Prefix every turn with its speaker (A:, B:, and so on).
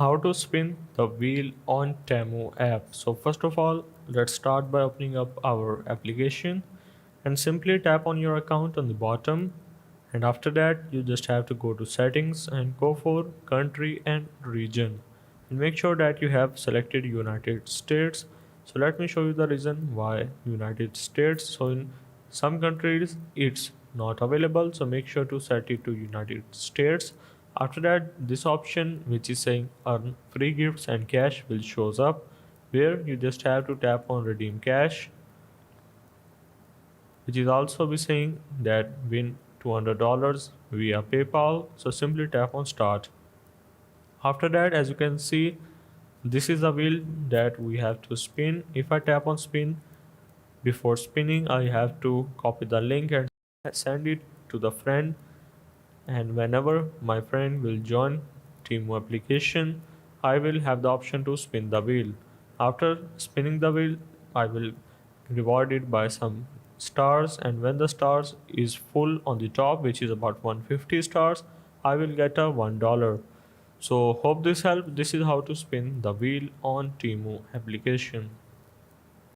A: How to spin the wheel on Temu app. So first of all, let's start by opening up our application and simply tap on your account on the bottom, and after that you just have to go to settings and go for country and region, and make sure that you have selected United States. So let me show you the reason why United States. So in some countries it's not available, so make sure to set it to United States. After that, this option which is saying earn free gifts and cash will shows up, where you just have to tap on redeem cash, which is also be saying that win $200 via PayPal. So simply tap on start. After that, as you can see, this is the wheel that we have to spin. If I tap on spin, before spinning I have to copy the link and send it to the friend, and whenever my friend will join Temu application, I will have the option to spin the wheel. After spinning the wheel, I will reward it by some stars, and when the stars is full on the top, which is about 150 stars, I will get a $1. So hope this helped. This is how to spin the wheel on Temu application.